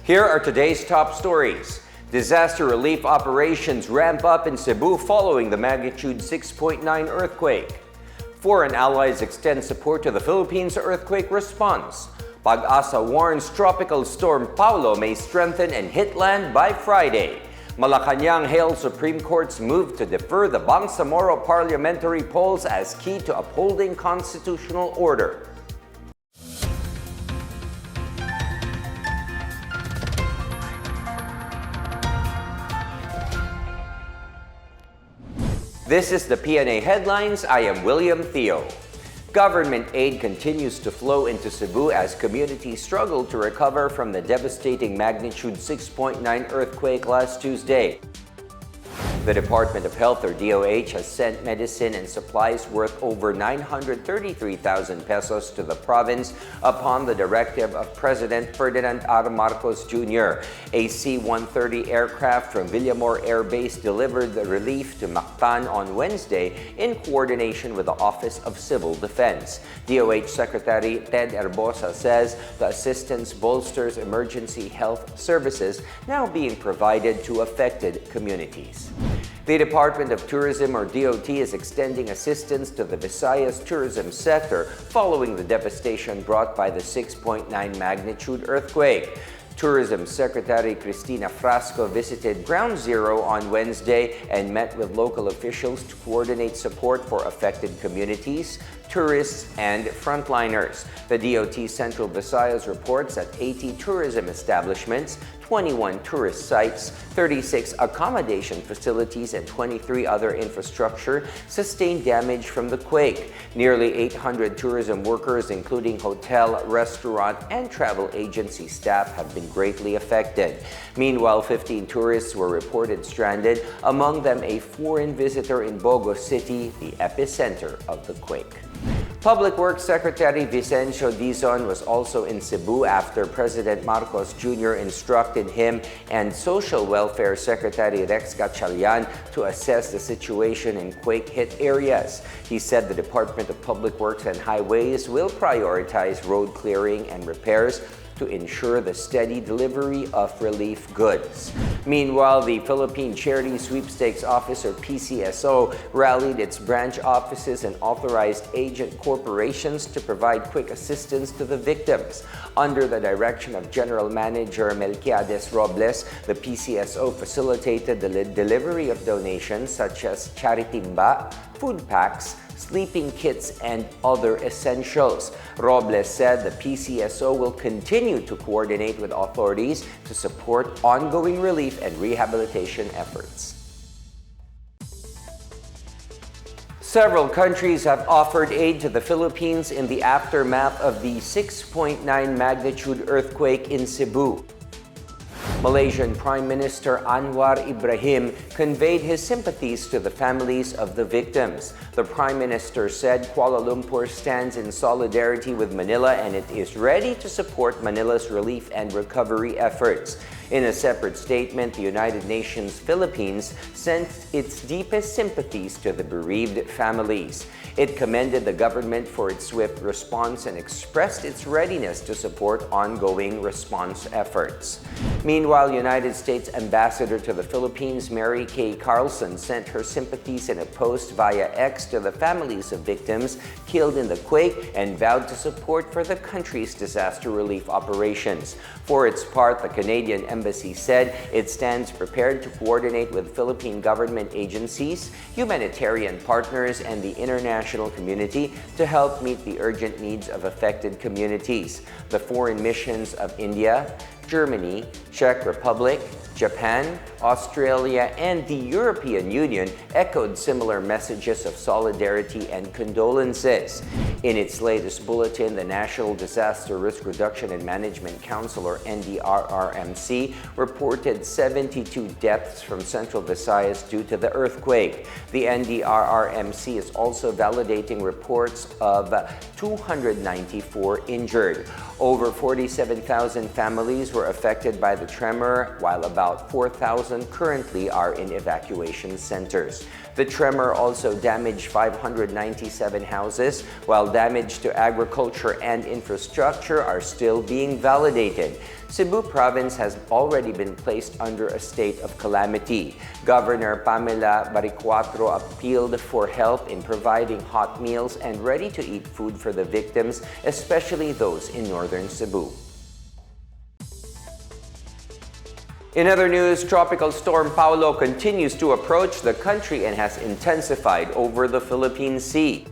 Here are today's top stories. Disaster relief operations ramp up in Cebu following the magnitude 6.9 earthquake. Foreign allies extend support to the Philippines' earthquake response. Pag-asa warns tropical storm Paolo may strengthen and hit land by Friday. Malacanang hails Supreme Court's move to defer the Bangsamoro parliamentary polls as key to upholding constitutional order. This is the Pna Headlines. I am William Theo. Government aid continues to flow into Cebu as communities struggle to recover from the devastating magnitude 6.9 earthquake last Tuesday. The Department of Health, or DOH, has sent medicine and supplies worth over 933,000 pesos to the province upon the directive of President Ferdinand R. Marcos Jr. A C-130 aircraft from Villamor Air Base delivered the relief to Mactan on Wednesday in coordination with the Office of Civil Defense. DOH Secretary Ted Herbosa says the assistance bolsters emergency health services now being provided to affected communities. The Department of Tourism, or DOT, is extending assistance to the Visayas tourism sector following the devastation brought by the 6.9 magnitude earthquake. Tourism Secretary Cristina Frasco visited Ground Zero on Wednesday and met with local officials to coordinate support for affected communities, tourists, and frontliners. The DOT Central Visayas reports that 80 tourism establishments, 21 tourist sites, 36 accommodation facilities, and 23 other infrastructure sustained damage from the quake. Nearly 800 tourism workers, including hotel, restaurant, and travel agency staff, have been greatly affected. Meanwhile, 15 tourists were reported stranded, among them a foreign visitor in Bogo City, the epicenter of the quake. Public Works Secretary Vicencio Dizon was also in Cebu after President Marcos Jr. instructed him and Social Welfare Secretary Rex Gatchalian to assess the situation in quake-hit areas. He said the Department of Public Works and Highways will prioritize road clearing and repairs to ensure the steady delivery of relief goods. Meanwhile, the Philippine Charity Sweepstakes Office, or PCSO, rallied its branch offices and authorized agent corporations to provide quick assistance to the victims. Under the direction of General Manager Melquiades Robles, the PCSO facilitated the delivery of donations such as charitimba, food packs, sleeping kits, and other essentials. Robles said the PCSO will continue to coordinate with authorities to support ongoing relief and rehabilitation efforts. Several countries have offered aid to the Philippines in the aftermath of the 6.9 magnitude earthquake in Cebu. Malaysian Prime Minister Anwar Ibrahim conveyed his sympathies to the families of the victims. The Prime Minister said Kuala Lumpur stands in solidarity with Manila and it is ready to support Manila's relief and recovery efforts. In a separate statement, the United Nations Philippines sent its deepest sympathies to the bereaved families. It commended the government for its swift response and expressed its readiness to support ongoing response efforts. Meanwhile, United States Ambassador to the Philippines, Mary Kay Carlson, sent her sympathies in a post via X to the families of victims killed in the quake and vowed to support for the country's disaster relief operations. For its part, the Canadian Embassy said it stands prepared to coordinate with Philippine government agencies, humanitarian partners, and the international community to help meet the urgent needs of affected communities. The foreign missions of India, Germany, Czech Republic, Japan, Australia, and the European Union echoed similar messages of solidarity and condolences. In its latest bulletin, the National Disaster Risk Reduction and Management Council, or NDRRMC, reported 72 deaths from Central Visayas due to the earthquake. The NDRRMC is also validating reports of 294 injured. Over 47,000 families were affected by the tremor, while about 4,000 currently are in evacuation centers. The tremor also damaged 597 houses, while damage to agriculture and infrastructure are still being validated. Cebu province has already been placed under a state of calamity. Governor Pamela Baricuatro appealed for help in providing hot meals and ready-to-eat food for the victims, especially those in northern Cebu. In other news, Tropical Storm Paolo continues to approach the country and has intensified over the Philippine Sea.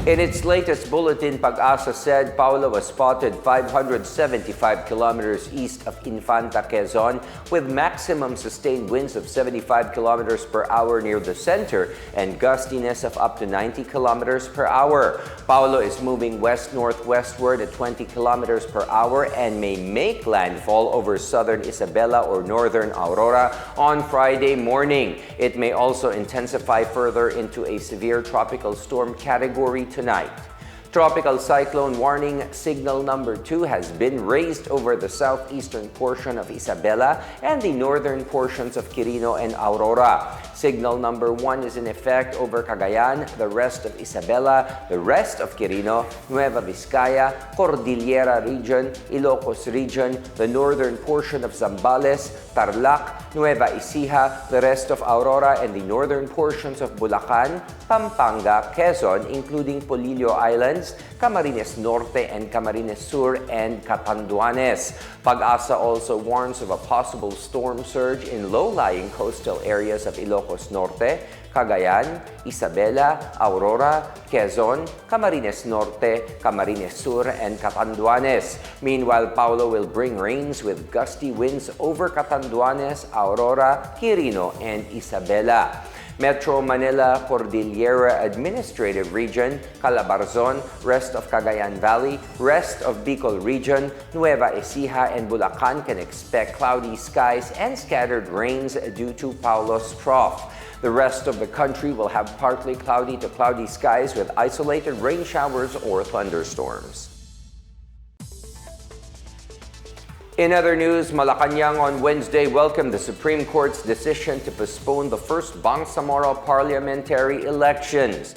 In its latest bulletin, Pag-asa said Paolo was spotted 575 kilometers east of Infanta, Quezon, with maximum sustained winds of 75 kilometers per hour near the center and gustiness of up to 90 kilometers per hour. Paolo is moving west-northwestward at 20 kilometers per hour and may make landfall over southern Isabela or northern Aurora on Friday morning. It may also intensify further into a severe tropical storm category tonight. Tropical cyclone warning signal number 2 has been raised over the southeastern portion of Isabela and the northern portions of Quirino and Aurora. Signal number 1 is in effect over Cagayan, the rest of Isabela, the rest of Quirino, Nueva Vizcaya, Cordillera region, Ilocos region, the northern portion of Zambales, Tarlac, Nueva Ecija, the rest of Aurora, and the northern portions of Bulacan, Pampanga, Quezon, including Polillo Islands, Camarines Norte and Camarines Sur, and Catanduanes. Pag-asa also warns of a possible storm surge in low-lying coastal areas of Ilocos Norte, Cagayan, Isabela, Aurora, Quezon, Camarines Norte, Camarines Sur, and Catanduanes. Meanwhile, Paolo will bring rains with gusty winds over Catanduanes, Aurora, Quirino, and Isabela. Metro Manila Cordillera Administrative Region, Calabarzon, rest of Cagayan Valley, rest of Bicol Region, Nueva Ecija, and Bulacan can expect cloudy skies and scattered rains due to Paolo's trough. The rest of the country will have partly cloudy to cloudy skies with isolated rain showers or thunderstorms. In other news, Malacanang on Wednesday welcomed the Supreme Court's decision to postpone the first Bangsamoro parliamentary elections.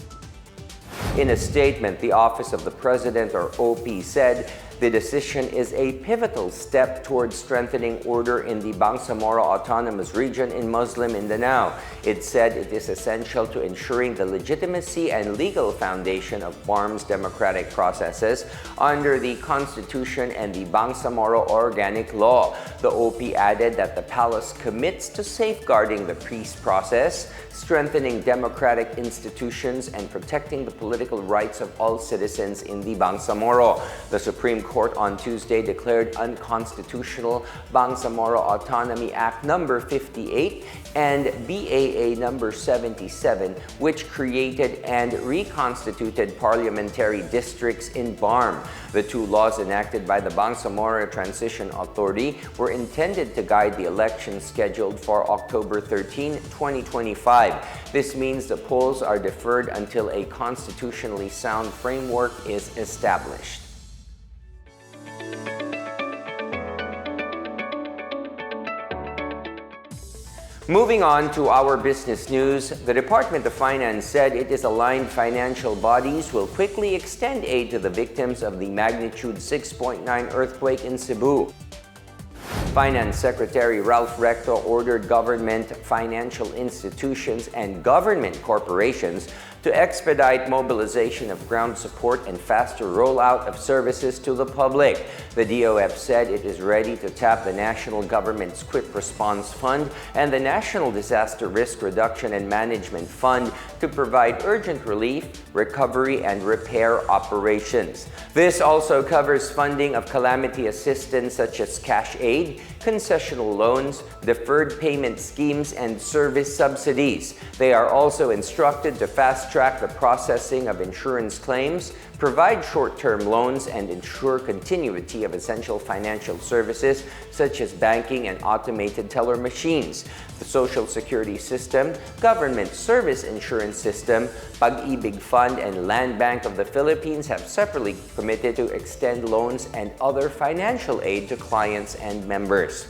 In a statement, the Office of the President, or OP, said the decision is a pivotal step towards strengthening order in the Bangsamoro Autonomous Region in Muslim Mindanao. It said it is essential to ensuring the legitimacy and legal foundation of BARMM's democratic processes under the Constitution and the Bangsamoro Organic Law. The OP added that the palace commits to safeguarding the peace process, strengthening democratic institutions, and protecting the political rights of all citizens in the Bangsamoro. The Supreme Court on Tuesday declared unconstitutional Bangsamoro Autonomy Act No. 58 and BAA No. 77, which created and reconstituted parliamentary districts in BARMM. The two laws enacted by the Bangsamoro Transition Authority were intended to guide the elections scheduled for October 13, 2025. This means the polls are deferred until a constitutionally sound framework is established. Moving on to our business news, the Department of Finance said it is aligned financial bodies will quickly extend aid to the victims of the magnitude 6.9 earthquake in Cebu. Finance Secretary Ralph Recto ordered government, financial institutions, and government corporations to expedite mobilization of ground support and faster rollout of services to the public. The DOF said it is ready to tap the national government's Quick Response Fund and the National Disaster Risk Reduction and Management Fund to provide urgent relief, recovery, and repair operations. This also covers funding of calamity assistance such as cash aid, concessional loans, deferred payment schemes, and service subsidies. They are also instructed to fast-track the processing of insurance claims, provide short-term loans, and ensure continuity of essential financial services such as banking and automated teller machines. The Social Security System, Government Service Insurance System, Pag-ibig Fund, and Land Bank of the Philippines have separately committed to extend loans and other financial aid to clients and members.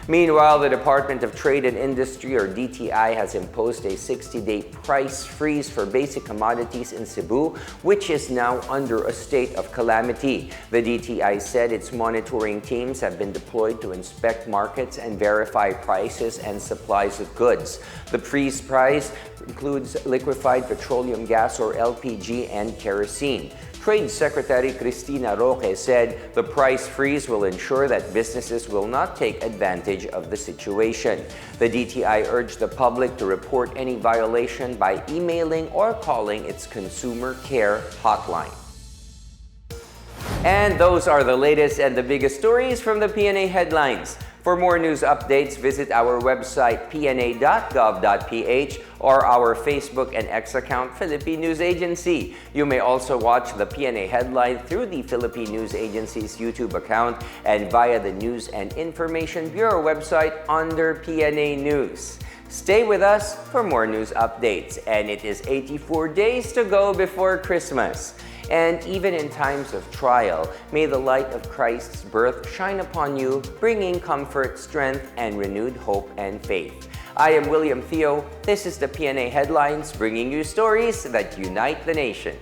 Meanwhile, the Department of Trade and Industry, or DTI, has imposed a 60-day price freeze for basic commodities in Cebu, which is now under a state of calamity. The DTI said its monitoring teams have been deployed to inspect markets and verify prices and supplies of goods. The freeze price includes liquefied petroleum gas, or LPG, and kerosene. Trade Secretary Cristina Roque said the price freeze will ensure that businesses will not take advantage of the situation. The DTI urged the public to report any violation by emailing or calling its consumer care hotline. And those are the latest and the biggest stories from the PNA Headlines. For more news updates, visit our website pna.gov.ph or our Facebook and X account, Philippine News Agency. You may also watch the PNA Headline through the Philippine News Agency's YouTube account and via the News and Information Bureau website under PNA News. Stay with us for more news updates, and it is 84 days to go before Christmas. And even in times of trial, may the light of Christ's birth shine upon you, bringing comfort, strength, and renewed hope and faith. I am William Theo. This is the PNA Headlines, bringing you stories that unite the nation.